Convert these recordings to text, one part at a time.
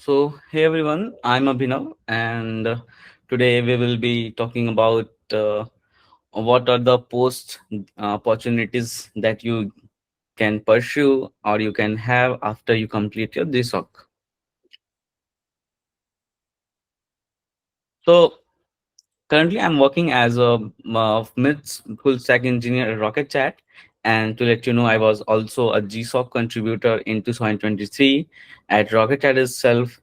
Hey everyone, I'm Abhinav, and today we will be talking about what are the post opportunities that you can pursue or you can have after you complete your GSoC. So, currently I'm working as a mid full stack engineer at Rocket.Chat, and to let you know, I was also a GSoC contributor in 2023 at Rocket.Chat itself.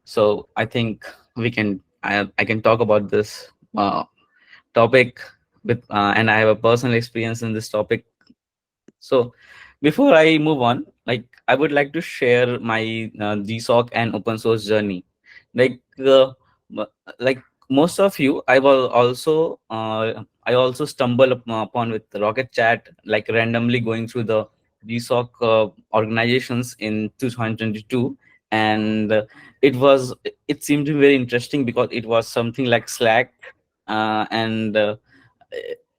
So, I think I can talk about this. Topic with and I have a personal experience in this topic. So before I move on, like I would like to share my GSoC and open source journey. Like like most of you, I also stumble upon with Rocket Chat, like randomly going through the GSoC organizations in 2022, and it seemed very interesting because it was something like Slack, and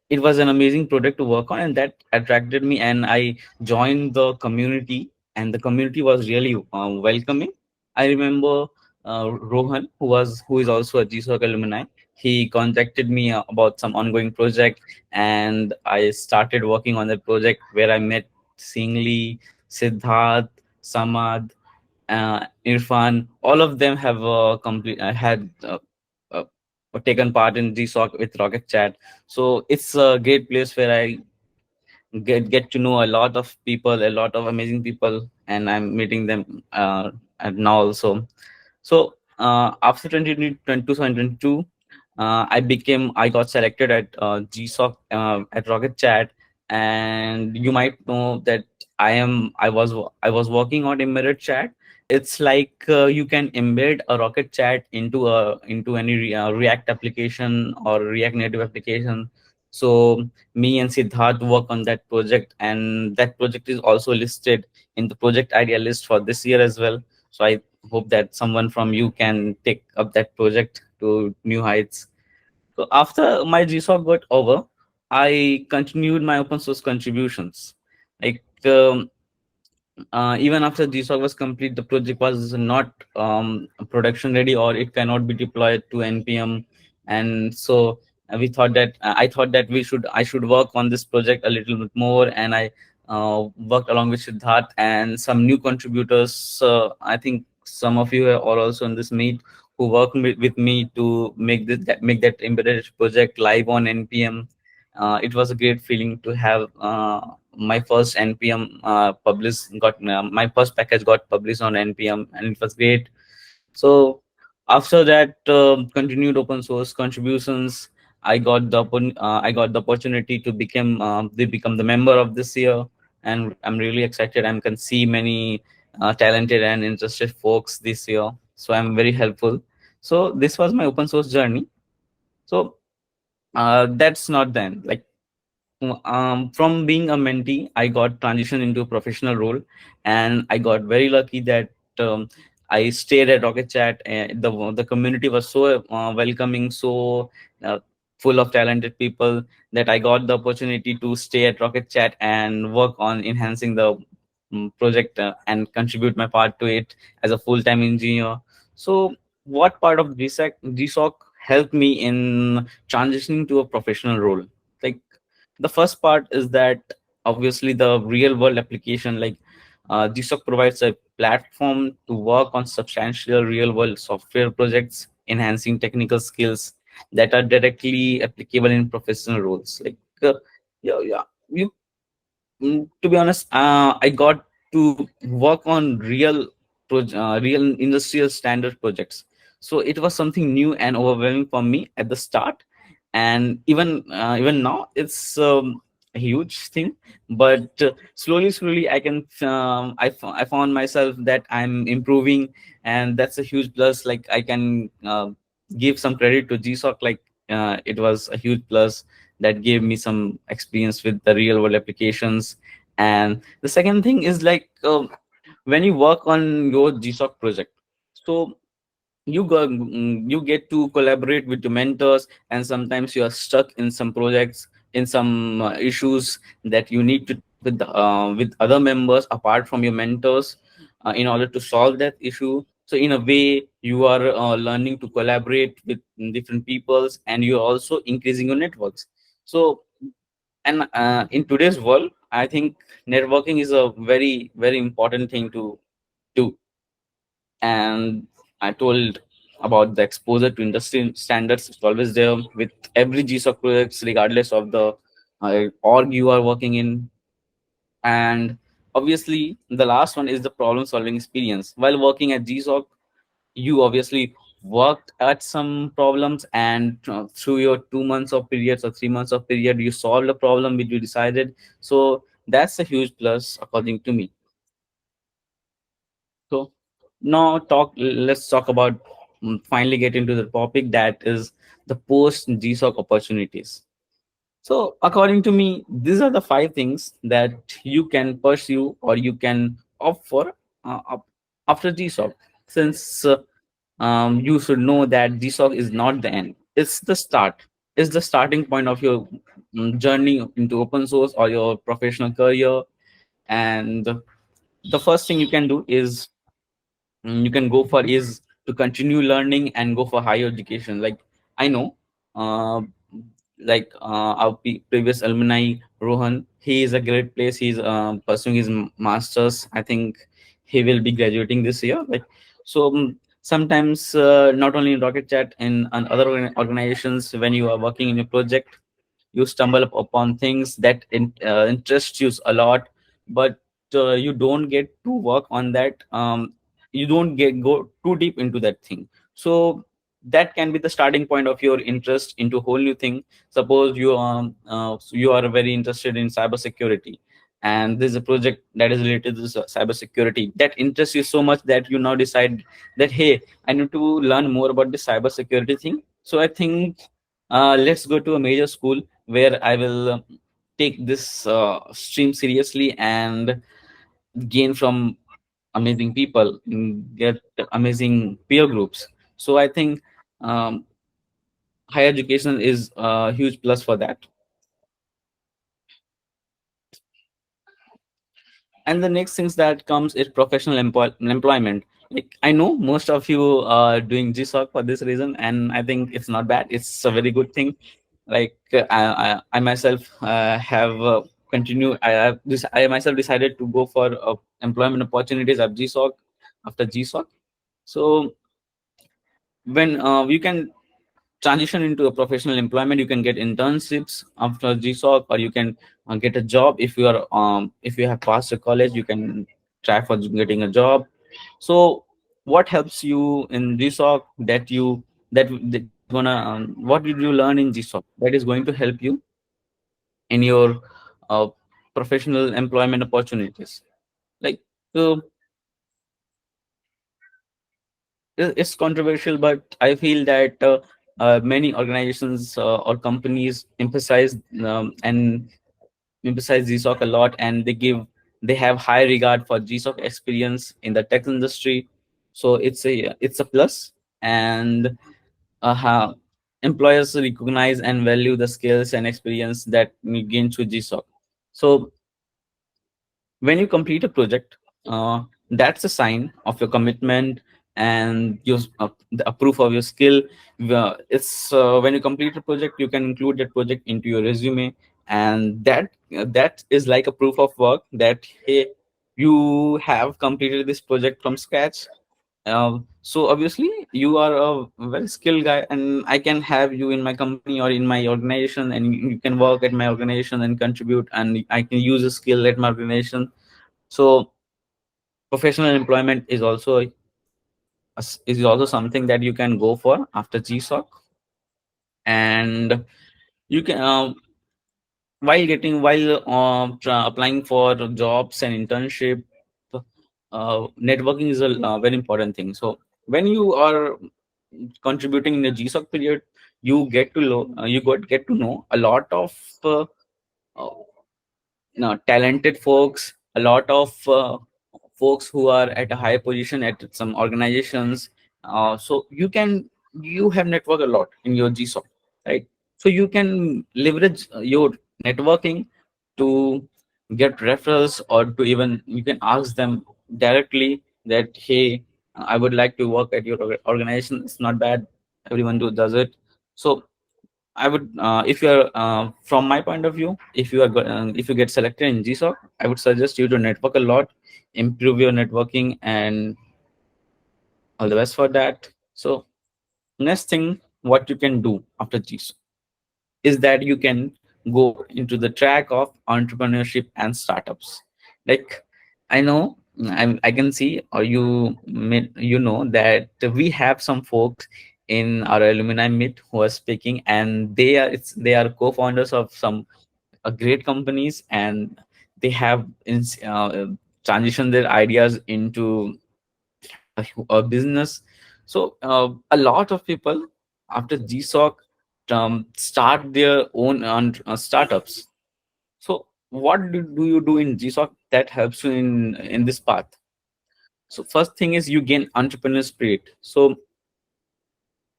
it was an amazing project to work on, and that attracted me, and I joined the community, and the community was really welcoming. I remember Rohan, who is also a GSoC alumni. He contacted me about some ongoing project, and I started working on that project where I met Singli, Siddharth, Samad, Irfan. All of them have had uh, taken part in GSoC with Rocket Chat. So it's a great place where I get to know a lot of people, a lot of amazing people, and I'm meeting them and now also. So after 2022, I got selected at GSoC at Rocket Chat, and you might know that I was working on embedded chat. It's like you can embed a Rocket Chat into any React application or React Native application. So me and Siddharth work on that project, and that project is also listed in the project idea list for this year as well. So I hope that someone from you can take up that project to new heights. So after my GSoC got over, I continued my open source contributions. Like even after GSoC was complete, the project was not production ready, or it cannot be deployed to npm. And so we thought that I thought that I should work on this project a little bit more, and I worked along with Siddharth and some new contributors. I think some of you are also in this meet who worked with me to make that embedded project live on npm. It was a great feeling to have my first npm published got my first package got published on npm, and it was great. So after that, continued open source contributions. I got the opportunity to become the member of this year, and I'm really excited. I can see many talented and interested folks this year, so I'm very helpful. So this was my open source journey. So that's not then like from being a mentee, I got transitioned into a professional role, and I got very lucky that I stayed at Rocket Chat. The community was so welcoming, so full of talented people, that I got the opportunity to stay at Rocket Chat and work on enhancing the project and contribute my part to it as a full-time engineer. So, what part of GSoC helped me in transitioning to a professional role? Like the first part is that obviously the real world application, like GSoC provides a platform to work on substantial real world software projects, enhancing technical skills that are directly applicable in professional roles. Like yeah, you to be honest, I got to work on real industrial standard projects. So it was something new and overwhelming for me at the start, and even now it's a huge thing. But slowly I can I found myself that I'm improving, and that's a huge plus. Like I can give some credit to GSoC. Like it was a huge plus that gave me some experience with the real world applications. And the second thing is like when you work on your GSoC project, so you get to collaborate with your mentors, and sometimes you are stuck in some projects, in some issues that you need to with other members apart from your mentors in order to solve that issue. So in a way, you are learning to collaborate with different peoples, and you're also increasing your networks. So, and in today's world, I think networking is a very, very important thing to do. And I told about the exposure to industry standards. It's always there with every GSoC projects, regardless of the org you are working in. And obviously, the last one is the problem solving experience. While working at GSoC, you obviously worked at some problems, and through your 2 months of periods or 3 months of period, you solved a problem which you decided. So that's a huge plus, according to me. So now let's talk about, finally get into the topic, that is the post GSoC opportunities. So according to me, these are the five things that you can pursue or you can opt for after GSoC. Since you should know that GSoC is not the end; it's the start. It's the starting point of your journey into open source or your professional career. And the first thing you can do is, you can go for is to continue learning and go for higher education. Like, I know, uh, our previous alumni Rohan, he is a great place. He's pursuing his masters. I think he will be graduating this year. Like, so sometimes, not only in Rocket.Chat, and other organizations, when you are working in a project, you stumble upon things that interest you a lot, but you don't get to work on that. You don't get go too deep into that thing. So that can be the starting point of your interest into a whole new thing. Suppose you are very interested in cybersecurity, and there's a project that is related to cybersecurity that interests you so much that you now decide that, hey, I need to learn more about the cybersecurity thing. So I think, let's go to a major school where I will take this stream seriously and gain from amazing people, get amazing peer groups. So I think, um, higher education is a huge plus for that. And the next things that comes is professional employment. Like, I know most of you are doing GSoC for this reason, and I think it's not bad. It's a very good thing. Like, I myself have continued. I myself decided to go for employment opportunities at GSoC after GSoC. So when you can transition into a professional employment, you can get internships after GSoC, or you can get a job. If you have passed a college, you can try for getting a job. So what helps you in GSoC, that is gonna, what did you learn in GSoC that is going to help you in your uh, professional employment opportunities? Like, so it's controversial, but I feel that many organizations or companies and emphasize GSoC a lot, and they have high regard for GSoC experience in the tech industry. So it's a plus. And how employers recognize and value the skills and experience that we gain through GSoC. So when you complete a project, that's a sign of your commitment and a proof of your skill. It's when you complete a project, you can include that project into your resume, and that is like a proof of work that, hey, you have completed this project from scratch. So obviously you are a very skilled guy, and I can have you in my company or in my organization, and you can work at my organization and contribute, and I can use a skill at my organization. So professional employment is also something that you can go for after GSoC. And you can, applying for jobs and internship, networking is a very important thing. So when you are contributing in the GSoC period, get to know a lot of uh, talented folks, a lot of folks who are at a high position at some organizations. So you have network a lot in your GSoC, right? So you can leverage your networking to get referrals, or to even you can ask them directly that, hey, I would like to work at your organization. It's not bad. Everyone does it. So I would, if you are, from my point of view, if you are, if you get selected in GSoC, I would suggest you to network a lot, improve your networking, and all the best for that. So next thing, what you can do after GSoC is that you can go into the track of entrepreneurship and startups. Like, I know, I can see, or you know that we have some folks in our alumni meet who are speaking, and they are co-founders of some great companies, and they have transitioned their ideas into a business. So a lot of people after GSoC start their own startups. So what do you do in GSoC that helps you in this path? So first thing is you gain entrepreneurial spirit. So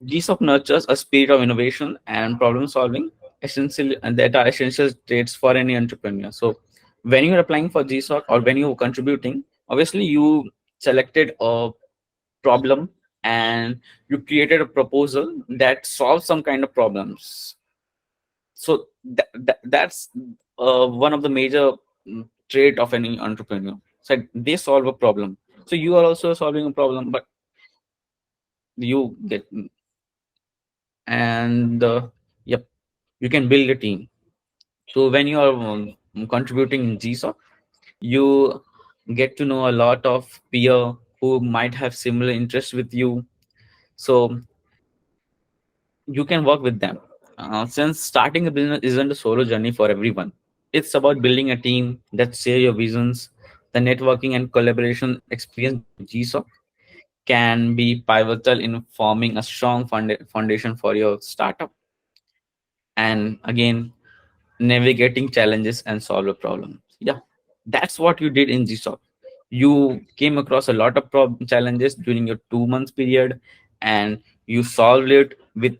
GSoC nurtures a spirit of innovation and problem solving, essential and that are essential traits for any entrepreneur. So when you're applying for GSoC or when you're contributing, obviously you selected a problem and you created a proposal that solves some kind of problems. So that's one of the major trait of any entrepreneur. So they solve a problem. So you are also solving a problem, but you get, and yep, you can build a team. So when you are contributing in GSOC, you get to know a lot of peer who might have similar interests with you. So you can work with them. Since starting a business isn't a solo journey for everyone, it's about building a team that share your visions. The networking and collaboration experience during GSOC can be pivotal in forming a strong foundation for your startup. And again, navigating challenges and solve a problem. Yeah, that's what you did in GSOC. You came across a lot of challenges during your 2 months period, and you solved it with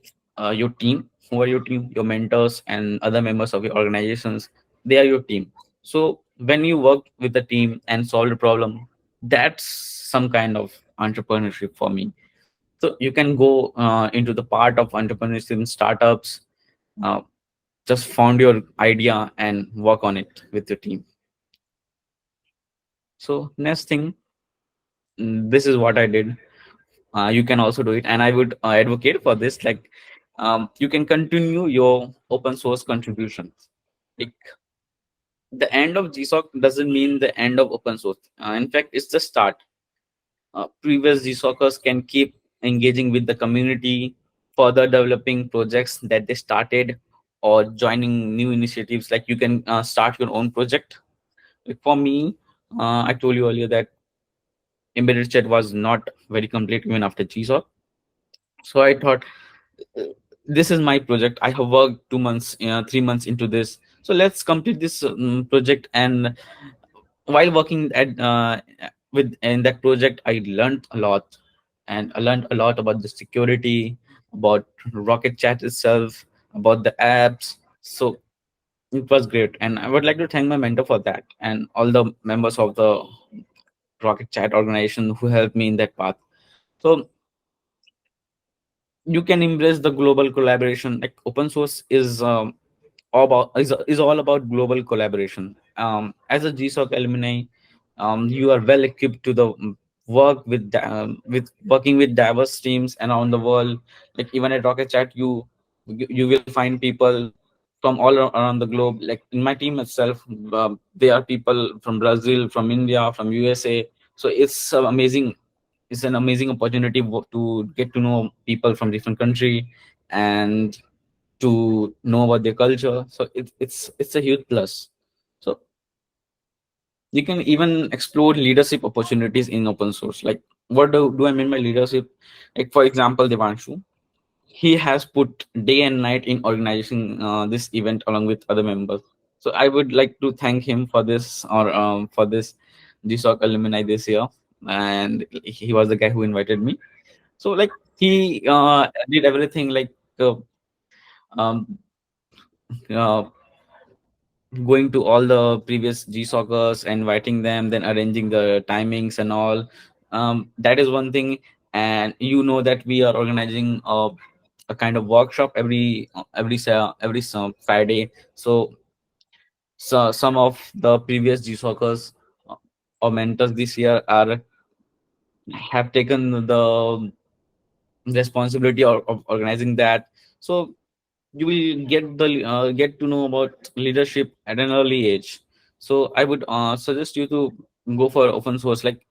your team. Who are your team? Your mentors and other members of your organizations. They are your team. So when you work with the team and solve a problem, that's some kind of entrepreneurship for me. So you can go into the part of entrepreneurship in startups. Uh, just found your idea and work on it with your team. So next thing, this is what I did. You can also do it, and I would advocate for this. Like, you can continue your open source contributions. Like, the end of GSoC doesn't mean the end of open source. In fact, it's the start. Previous GSoCers can keep engaging with the community, further developing projects that they started, or joining new initiatives. Like, you can start your own project. Like for me, I told you earlier that embedded chat was not very complete even after GSoC. So I thought, uh, this is my project. I have worked 2 months, 3 months into this. So let's complete this project. And while working at with in that project, I learned a lot, and I learned a lot about the security, about Rocket.Chat itself, about the apps. So it was great, and I would like to thank my mentor for that, and all the members of the Rocket.Chat organization who helped me in that path. So you can embrace the global collaboration. Like open source is is all about global collaboration. As a GSoC alumni, you are well equipped to the work with working with diverse teams around the world. Like even at Rocket.Chat, you will find people from all around the globe. Like in my team itself, there are people from Brazil, from India, from USA. So it's an amazing opportunity to get to know people from different country and to know about their culture. So it's a huge plus. So you can even explore leadership opportunities in open source. Like what do I mean by leadership? Like for example, Devanshu, he has put day and night in organizing this event along with other members. So I would like to thank him for this, or for this GSoC alumni this year. And he was the guy who invited me. So like he did everything, like um, uh, going to all the previous GSockers, inviting them, then arranging the timings and all. That is one thing. And you know that we are organizing a kind of workshop every Friday. So some of the previous GSoCers or mentors this year are have taken the responsibility of organizing that. So you will get to know about leadership at an early age. So I would suggest you to go for open source. Like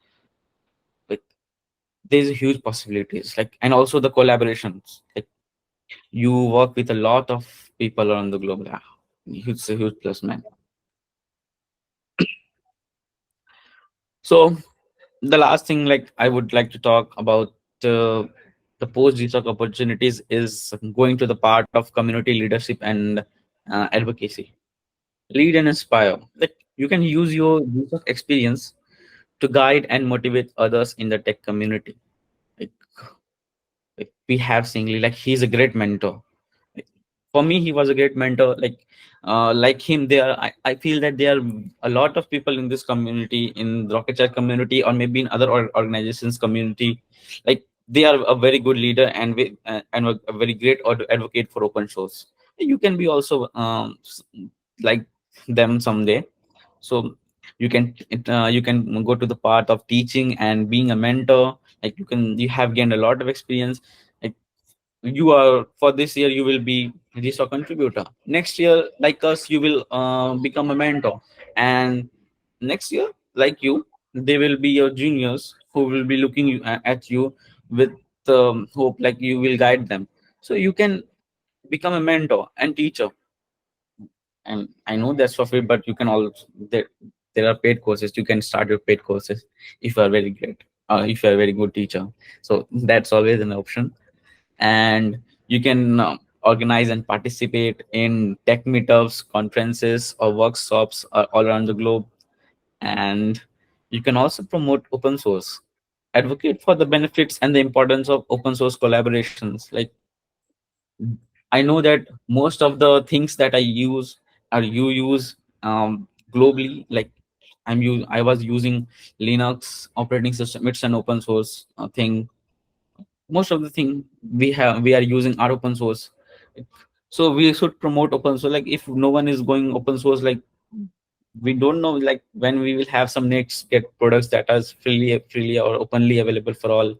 there's huge possibilities, like, and also the collaborations. Like you work with a lot of people around the globe. Yeah, huge plus, man. So the last thing, like, I would like to talk about uh, the post GSoC opportunities is going to the part of community leadership and advocacy. Lead and inspire. Like you can use your GSoC experience to guide and motivate others in the tech community. Like, like we have Singly, like he's a great mentor. Like, for me, he was a great mentor. Like him, I feel that there are a lot of people in this community, in the Rocket.Chat community, or maybe in other organizations community. Like they are a very good leader and a very great advocate for open source. You can be also like them someday. So you can go to the part of teaching and being a mentor. Like you have gained a lot of experience. Like you are, for this year you will be GSoC contributor. Next year, like us, you will become a mentor. And next year, like you, they will be your juniors who will be looking at you with hope, like you will guide them. So you can become a mentor and teacher. And I know that's for free, but you can also, there are paid courses. You can start your paid courses if you are very great, if you are a very good teacher. So that's always an option. And you can organize and participate in tech meetups, conferences, or workshops all around the globe. And you can also promote open source, advocate for the benefits and the importance of open source collaborations. Like I know that most of the things that I use or you use globally. Like I was using Linux operating system. It's an open source thing. Most of the thing we are using are open source. So we should promote open source. Like if no one is going open source, like we don't know like when we will have some next get products that are freely or openly available for all.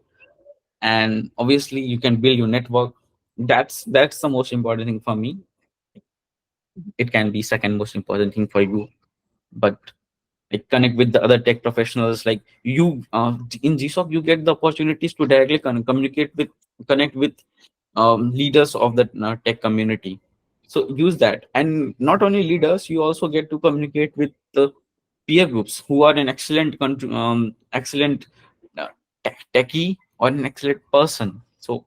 And obviously you can build your network. That's the most important thing for me. It can be second most important thing for you, but like connect with the other tech professionals. Like you in GSoC you get the opportunities to directly connect with leaders of the tech community. So use that. And not only leaders, you also get to communicate with the peer groups who are an excellent excellent techie or an excellent person. So